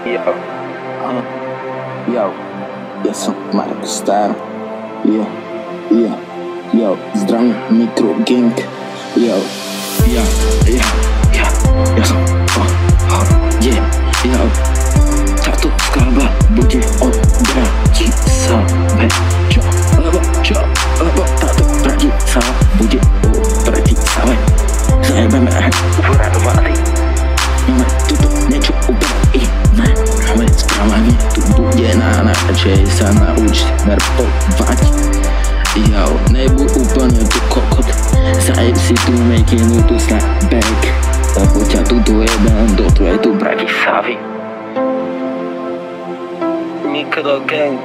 Yo, ja som Marek Star. Yo, zdravím Mikro Gang. Yo, ja som táto skladba bude o Bratislave. Lebo táto Bratislava bude o Bratislave. Zajebeme uradovali. Máme tuto niečo úplne iné. Ale správanie tu bude najradšej sa naučiť rapovať. Yo, nebuď úplne tu kokot. Zajeb si tu mekinu tu snapback. Lebo ťa tuto jeden do tvojej tu Bratislavy. Mikro Gang,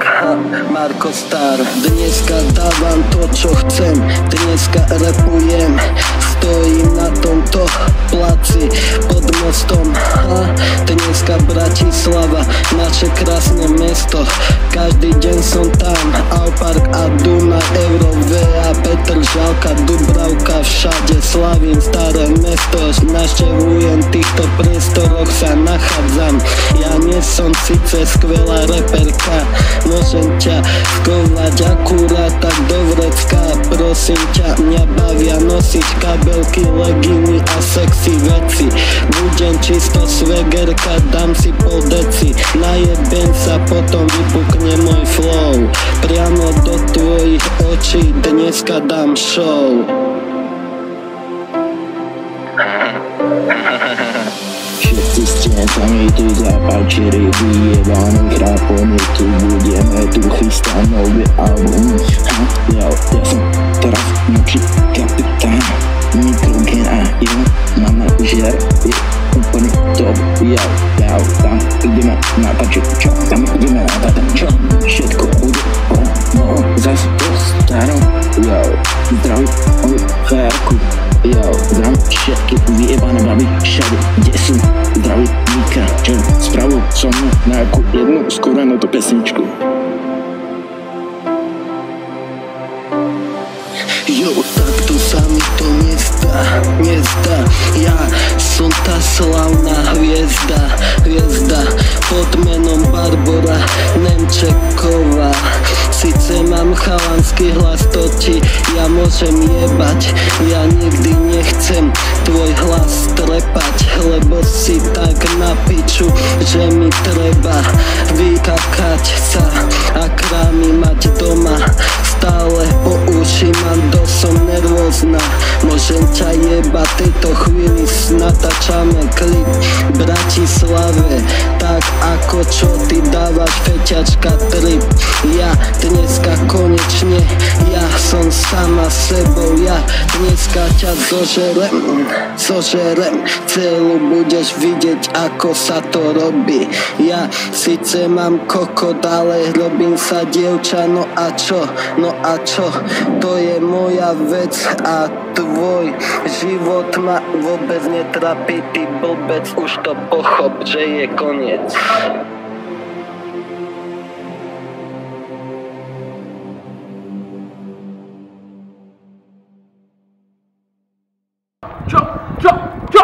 Marko Star. Dneska dávam to, čo chcem. Dneska rapujem. Stojím na tomto placi pod mostom. Dneska Bratislava, naše krásne mesto. Každý deň som tam. Aupark a Dunaj, Eurovea, Petržalka, Dubravka, všade slavím staré mesto. Navštevujem týchto priestoroch sa nachádzam. Ja nie som síce skvelá reperka, môžem ťa skovať akurát tak do vrecka. Prosím ťa, mňa bavia nosiť kabelky, leginy a sexy veci. Budem čisto svegerka, dám si pol deci. Najebem sa, potom vypukne môj flow. Priamo do tvojich očí dneska dám show. Všetci ste sami tu zapáčili, vyjebaný krapony, tu budeme tu chystať nové album. Ja som teraz nočný kapitán, Mikro Gang a manažer je úplne top. Tam ideme natáčať čo? Tam ideme natáčať čo? Všetko bude zas po starom. Zdraví Ferku. Zdravím všetky vyjebané baby všade, kde sú. Zdraví Mika, čo spravil so mnou nejakú jednu skúrenú tú pesničku. Takto sa mi to nezdá. Ja som tá slavná hviezda pod menom Barbora Nemčeková. Sice mám chalanský hlas, to ti ja môžem jebať. Ja nikdy nechcem tvoj hlas trepať, lebo si tak na piču, že mi treba vykakať sa a krámy mať doma. Stále po uši mám dosť, som nervózna. Môžem ťa jebať tejto chvíli, natáčame klip v Bratislave. Tak ako čo ty dávaš feťačka trip. Ja dneska konečne, ja som sama sebou. Ja dneska ťa zožerem, celú budeš vidieť, ako sa to robí. Ja síce mám kokot, ale robím sa dievča, no a čo, to je moja vec a tvoj život ma vôbec netrapí, ty blbec, už to pochop, že je koniec. Čo?